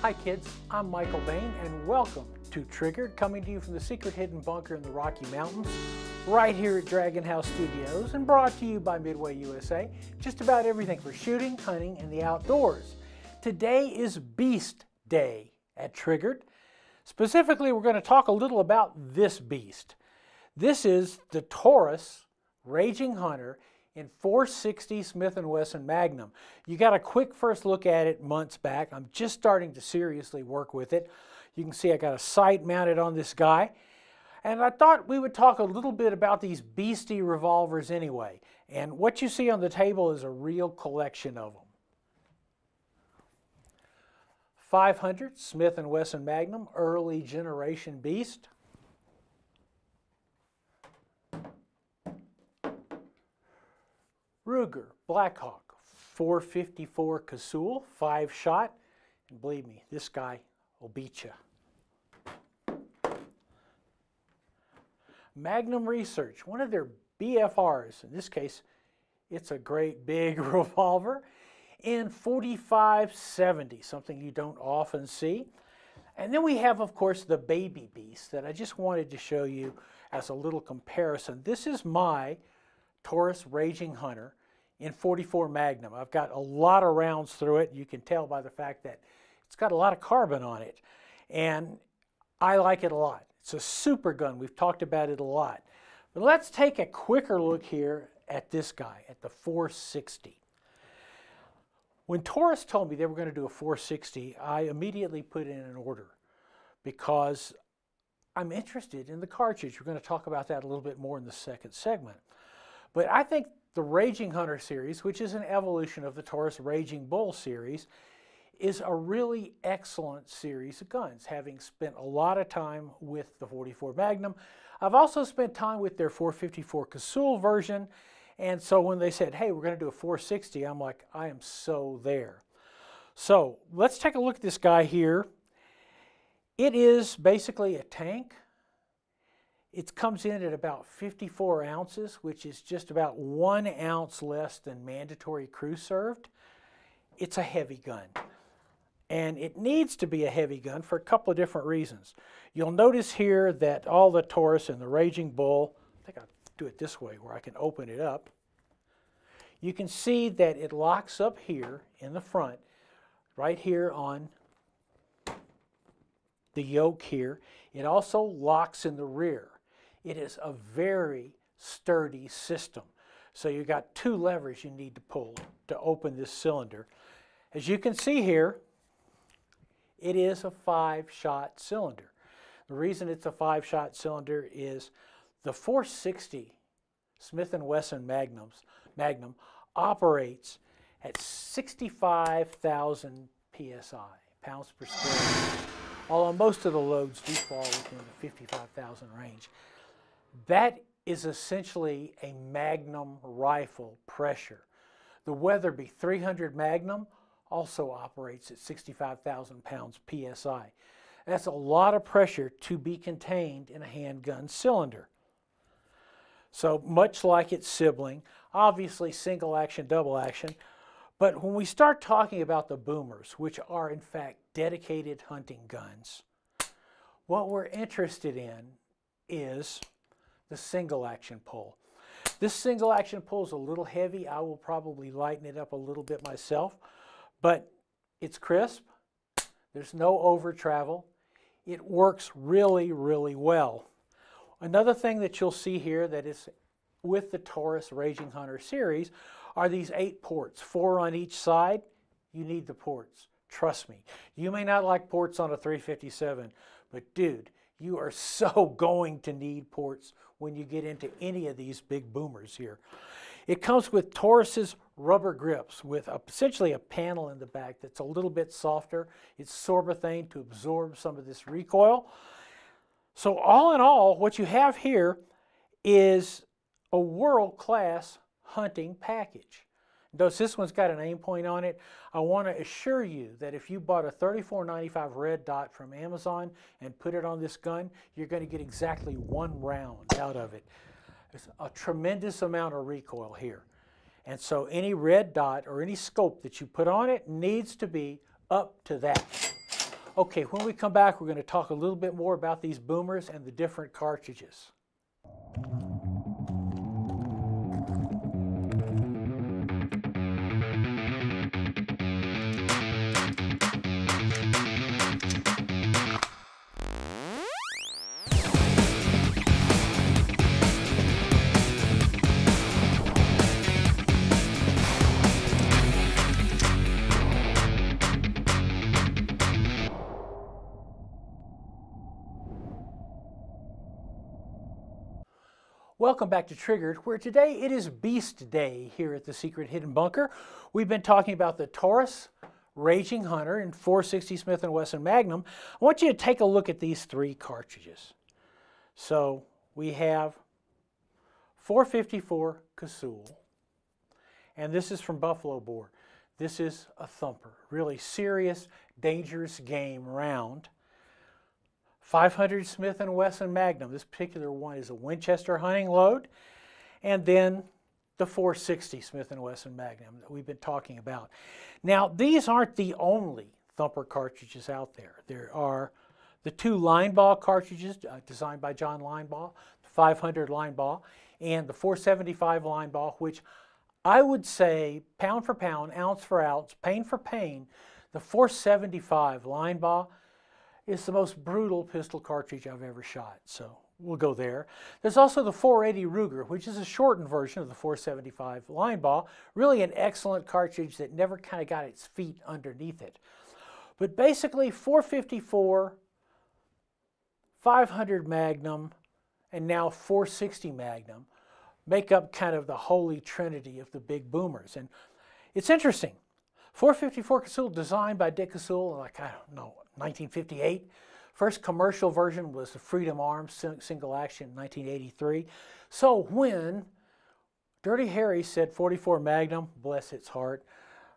Hi kids, I'm Michael Bain and welcome to Triggered, coming to you from the secret hidden bunker in the Rocky Mountains, right here at Dragon House Studios, and brought to you by Midway USA. Just about everything for shooting, hunting, and the outdoors. Today is Beast Day at Triggered. Specifically, we're going to talk a little about this beast. This is the Taurus Raging Hunter in 460 Smith & Wesson Magnum. You got a quick first look at it months back. I'm just starting to seriously work with it. You can see I got a sight mounted on this guy. And I thought we would talk a little bit about these beastie revolvers anyway. And what you see on the table is a real collection of them. 500 Smith & Wesson Magnum, early generation beast. Ruger Blackhawk 454 Casull, 5-shot, and believe me, this guy will beat you. Magnum Research, one of their BFRs, in this case, it's a Great Big Revolver, in 4570, something you don't often see. And then we have, of course, the baby beast that I just wanted to show you as a little comparison. This is my Taurus Raging Hunter in 44 Magnum. I've got a lot of rounds through it. You can tell by the fact that it's got a lot of carbon on it. And I like it a lot. It's a super gun. We've talked about it a lot. But let's take a quicker look here at this guy, at the 460. When Taurus told me they were going to do a 460, I immediately put in an order because I'm interested in the cartridge. We're going to talk about that a little bit more in the second segment. But I think the Raging Hunter series, which is an evolution of the Taurus Raging Bull series, is a really excellent series of guns. Having spent a lot of time with the 44 Magnum, I've also spent time with their 454 Casull version, and so when they said, hey, we're going to do a 460, I'm like, I am so there. So let's take a look at this guy here. It is basically a tank. It comes in at about 54 ounces, which is just about 1 ounce less than mandatory crew served. It's a heavy gun. And it needs to be a heavy gun for a couple of different reasons. You'll notice here that all the Taurus and the Raging Bull, I think I'll do it this way where I can open it up. You can see that it locks up here in the front, right here on the yoke here. It also locks in the rear. It is a very sturdy system. So you've got 2 levers you need to pull to open this cylinder. As you can see here, it is a 5-shot cylinder. The reason it's a 5-shot cylinder is the 460 Smith & Wesson Magnum operates at 65,000 PSI, pounds per square inch, although most of the loads do fall within the 55,000 range. That is essentially a Magnum rifle pressure. The Weatherby 300 Magnum also operates at 65,000 pounds PSI. That's a lot of pressure to be contained in a handgun cylinder. So much like its sibling, obviously single action, double action, but when we start talking about the boomers, which are in fact dedicated hunting guns, what we're interested in is the single action pull. This single action pull is a little heavy. I will probably lighten it up a little bit myself, but it's crisp. There's no over travel. It works really, really well. Another thing that you'll see here that is with the Taurus Raging Hunter series are these 8 ports, 4 on each side. You need the ports. Trust me. You may not like ports on a 357, but dude, you are so going to need ports when you get into any of these big boomers here. It comes with Taurus's rubber grips with essentially a panel in the back that's a little bit softer. It's sorbothane to absorb some of this recoil. So all in all, what you have here is a world-class hunting package. Notice this one's got an aim point on it. I want to assure you that if you bought a $34.95 red dot from Amazon and put it on this gun, you're going to get exactly 1 round out of it. There's a tremendous amount of recoil here. And so any red dot or any scope that you put on it needs to be up to that. Okay, when we come back, we're going to talk a little bit more about these boomers and the different cartridges. Welcome back to Triggered, where today it is Beast Day here at the Secret Hidden Bunker. We've been talking about the Taurus, Raging Hunter, and 460 Smith & Wesson Magnum. I want you to take a look at these three cartridges. So we have 454 Casull, and this is from Buffalo Bore. This is a thumper, really serious, dangerous game round. 500 Smith & Wesson Magnum. This particular one is a Winchester hunting load. And then the 460 Smith & Wesson Magnum that we've been talking about. Now, these aren't the only thumper cartridges out there. There are the two Linebaugh cartridges designed by John Linebaugh, the 500 Linebaugh, and the 475 Linebaugh, which I would say, pound for pound, ounce for ounce, pain for pain, the 475 Linebaugh is the most brutal pistol cartridge I've ever shot, so we'll go there. There's also the 480 Ruger, which is a shortened version of the 475 Linebaugh, really an excellent cartridge that never kind of got its feet underneath it. But basically 454, 500 Magnum, and now 460 Magnum make up kind of the holy trinity of the big boomers. And it's interesting. 454 Casull, designed by Dick Casull, like, I don't know, 1958. First commercial version was the Freedom Arms single action in 1983. So when Dirty Harry said 44 Magnum, bless its heart,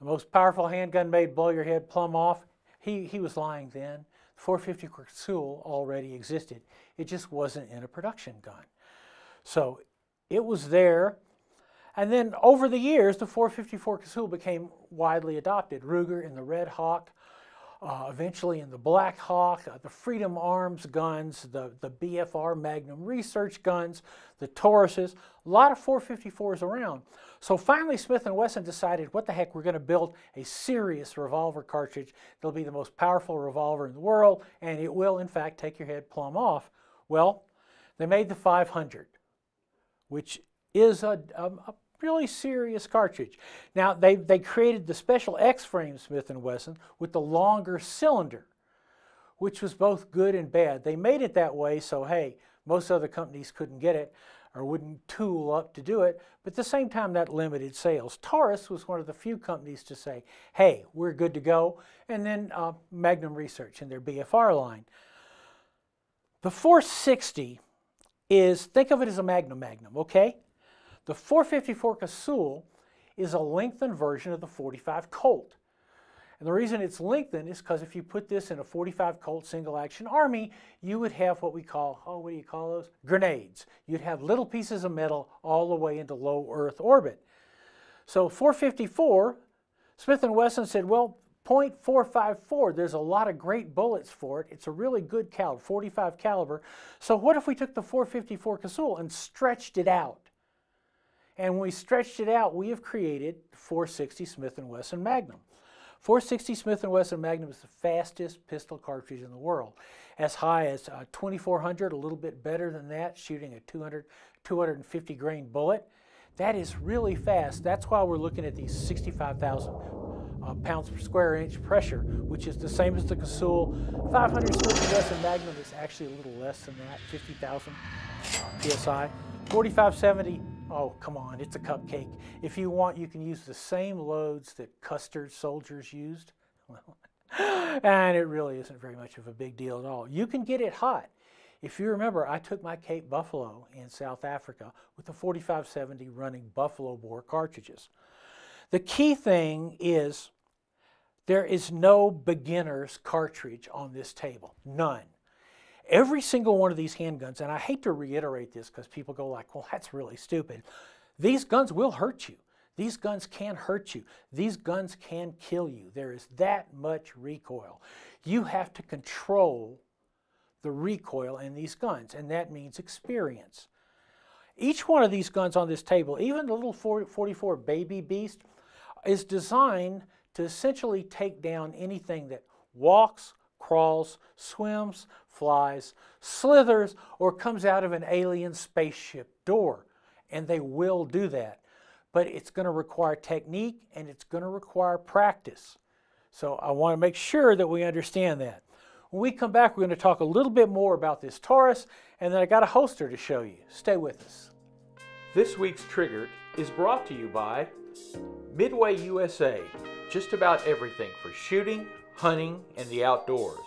the most powerful handgun made, blow your head plumb off, he was lying then. 454 Casull already existed. It just wasn't in a production gun. So it was there. And then over the years, the 454 Casull became widely adopted. Ruger in the Red Hawk, eventually in the Black Hawk, the Freedom Arms guns, the BFR Magnum Research guns, the Tauruses, a lot of 454s around. So finally Smith & Wesson decided, what the heck, we're going to build a serious revolver cartridge that'll be the most powerful revolver in the world, and it will, in fact, take your head plumb off. Well, they made the 500, which is a really serious cartridge. Now, they created the special X-frame Smith & Wesson with the longer cylinder, which was both good and bad. They made it that way so, hey, most other companies couldn't get it or wouldn't tool up to do it, but at the same time, that limited sales. Taurus was one of the few companies to say, hey, we're good to go, and then Magnum Research in their BFR line. The 460 is, think of it as a Magnum, okay? The 454 Casull is a lengthened version of the 45 Colt. And the reason it's lengthened is because if you put this in a 45 Colt single action army, you would have what we call, what do you call those? Grenades. You'd have little pieces of metal all the way into low Earth orbit. So 454, Smith & Wesson said, well, .454, there's a lot of great bullets for it. It's a really good caliber, 45 caliber. So what if we took the 454 Casull and stretched it out? And when we stretched it out, we have created 460 Smith & Wesson Magnum. 460 Smith & Wesson Magnum is the fastest pistol cartridge in the world. As high as 2400, a little bit better than that, shooting a 250 grain bullet. That is really fast. That's why we're looking at these 65,000 pounds per square inch pressure, which is the same as the Casull. 500 Smith & Wesson Magnum is actually a little less than that, 50,000 PSI. 4570, oh, come on, it's a cupcake. If you want, you can use the same loads that Custer's soldiers used. Well, and it really isn't very much of a big deal at all. You can get it hot. If you remember, I took my Cape Buffalo in South Africa with the 4570 running Buffalo Bore cartridges. The key thing is there is no beginner's cartridge on this table, none. Every single one of these handguns, and I hate to reiterate this because people go like, well, that's really stupid. These guns will hurt you. These guns can hurt you. These guns can kill you. There is that much recoil. You have to control the recoil in these guns, and that means experience. Each one of these guns on this table, even the little 44 Baby Beast, is designed to essentially take down anything that walks, crawls, swims, flies, slithers, or comes out of an alien spaceship door. And they will do that. But it's going to require technique, and it's going to require practice. So I want to make sure that we understand that. When we come back, we're going to talk a little bit more about this Taurus, and then I got a holster to show you. Stay with us. This week's Triggered is brought to you by Midway USA. Just about everything for shooting, hunting, and the outdoors.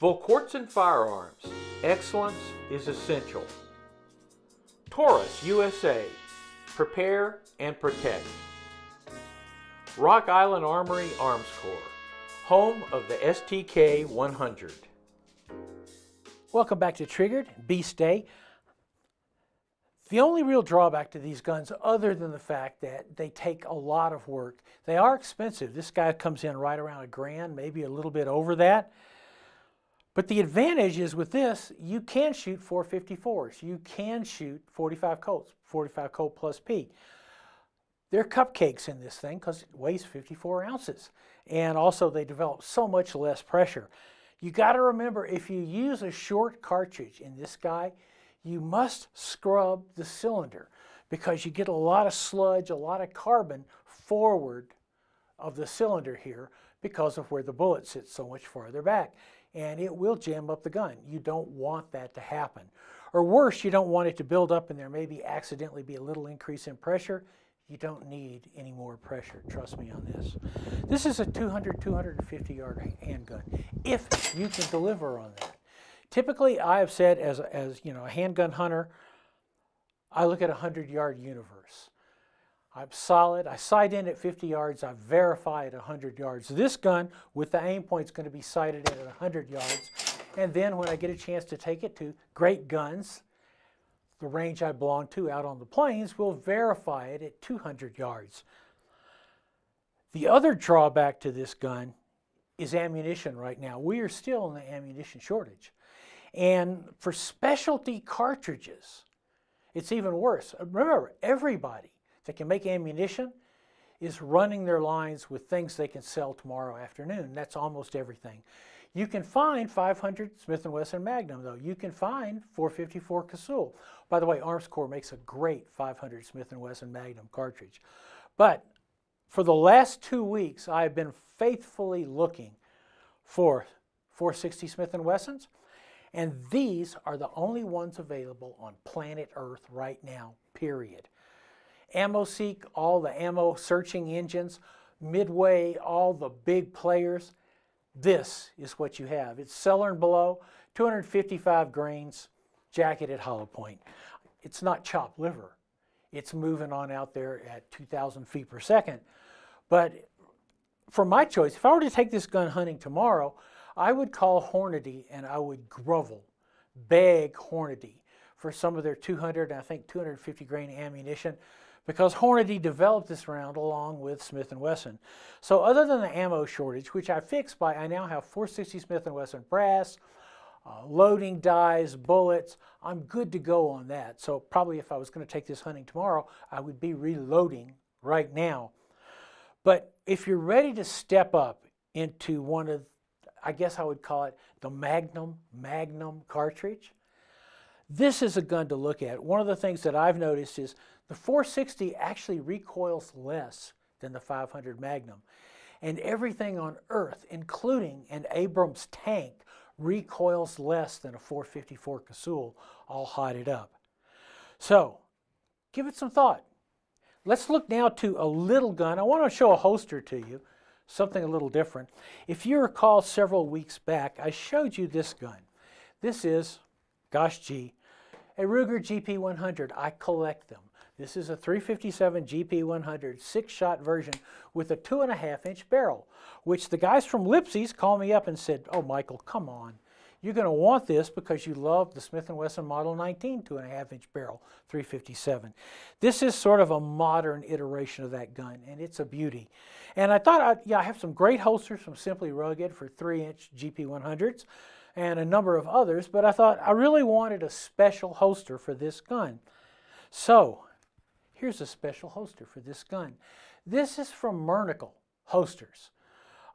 Volquartsen Firearms. Excellence is essential. Taurus USA. Prepare and protect. Rock Island Armory Arms Corps. Home of the STK 100. Welcome back to Triggered, Beast Day. The only real drawback to these guns, other than the fact that they take a lot of work, they are expensive. This guy comes in right around $1,000, maybe a little bit over that. But the advantage is with this, you can shoot 454s. You can shoot 45 Colts, 45 Colt plus P. They're cupcakes in this thing because it weighs 54 ounces. And also they develop so much less pressure. You got to remember, if you use a short cartridge in this guy, you must scrub the cylinder because you get a lot of sludge, a lot of carbon forward of the cylinder here because of where the bullet sits so much farther back. And it will jam up the gun. You don't want that to happen. Or worse, you don't want it to build up and there maybe accidentally be a little increase in pressure. You don't need any more pressure, trust me on this. This is a 200, 250 yard handgun, if you can deliver on that. Typically, I have said as you know, a handgun hunter, I look at a 100-yard universe. I'm solid. I sight in at 50 yards. I verify at 100 yards. This gun with the aim point is going to be sighted at 100 yards. And then when I get a chance to take it to Great Guns, the range I belong to out on the plains, will verify it at 200 yards. The other drawback to this gun is ammunition right now. We are still in the ammunition shortage. And for specialty cartridges, it's even worse. Remember, everybody that can make ammunition is running their lines with things they can sell tomorrow afternoon. That's almost everything. You can find 500 Smith & Wesson Magnum, though. You can find 454 Casull. By the way, Arms Corps makes a great 500 Smith & Wesson Magnum cartridge. But for the last 2 weeks, I have been faithfully looking for 460 Smith & Wessons, and these are the only ones available on planet Earth right now, period. AmmoSeek, all the ammo searching engines, Midway, all the big players, this is what you have. It's cellar and below, 255 grains, jacketed hollow point. It's not chopped liver. It's moving on out there at 2,000 feet per second. But for my choice, if I were to take this gun hunting tomorrow, I would call Hornady and I would grovel, beg Hornady for some of their 200 and I think 250 grain ammunition, because Hornady developed this round along with Smith & Wesson. So other than the ammo shortage, which I fixed by, I now have 460 Smith & Wesson brass, loading dies, bullets, I'm good to go on that. So probably if I was going to take this hunting tomorrow, I would be reloading right now. But if you're ready to step up into one of, I guess I would call it the Magnum cartridge, this is a gun to look at. One of the things that I've noticed is the 460 actually recoils less than the 500 Magnum. And everything on Earth, including an Abrams tank, recoils less than a 454 Casull, all hotted up. So, give it some thought. Let's look now to a little gun. I want to show a holster to you, something a little different. If you recall several weeks back, I showed you this gun. This is, gosh gee, a Ruger GP100. I collect them. This is a 357 GP100 6-shot version with a 2.5-inch barrel, which the guys from Lipsy's called me up and said, "Oh, Michael, come on. You're going to want this because you love the Smith & Wesson Model 19 2.5-inch barrel 357. This is sort of a modern iteration of that gun, and it's a beauty. And I thought, I have some great holsters from Simply Rugged for 3-inch GP100s and a number of others, but I thought I really wanted a special holster for this gun. So here's a special holster for this gun. This is from Mernickel Holsters.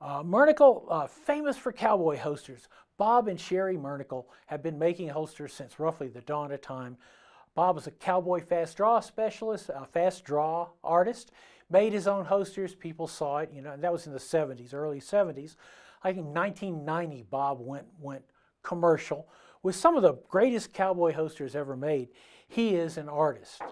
Mernickel, famous for cowboy holsters. Bob and Sherry Mernickel have been making holsters since roughly the dawn of time. Bob was a cowboy fast draw specialist, a fast draw artist, made his own holsters. People saw it, and that was in the 70s, early 70s. I think 1990, Bob went commercial with some of the greatest cowboy holsters ever made. He is an artist.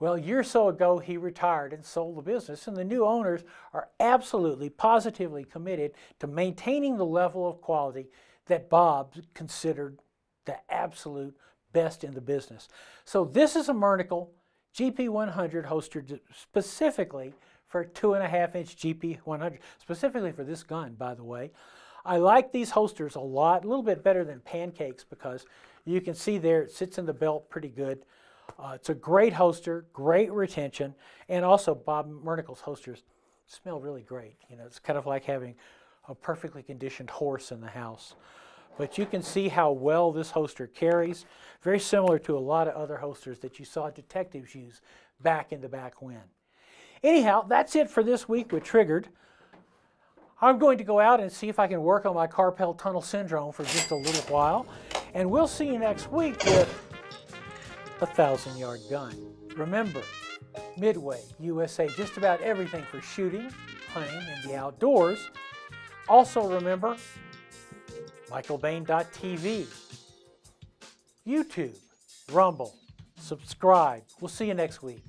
Well, a year or so ago, he retired and sold the business, and the new owners are absolutely, positively committed to maintaining the level of quality that Bob considered the absolute best in the business. So this is a Mernickel GP100 holster specifically for 2.5-inch GP100, specifically for this gun, by the way. I like these holsters a lot, a little bit better than Pancakes because you can see there it sits in the belt pretty good. It's a great holster, great retention, and also Bob Mernickel's holsters smell really great. It's kind of like having a perfectly conditioned horse in the house. But you can see how well this holster carries, very similar to a lot of other holsters that you saw detectives use back in the back when. Anyhow, that's it for this week with Triggered. I'm going to go out and see if I can work on my carpal tunnel syndrome for just a little while, and we'll see you next week with a 1,000-yard gun. Remember, Midway, USA, just about everything for shooting, hunting, and the outdoors. Also remember, michaelbain.tv, YouTube, Rumble, subscribe. We'll see you next week.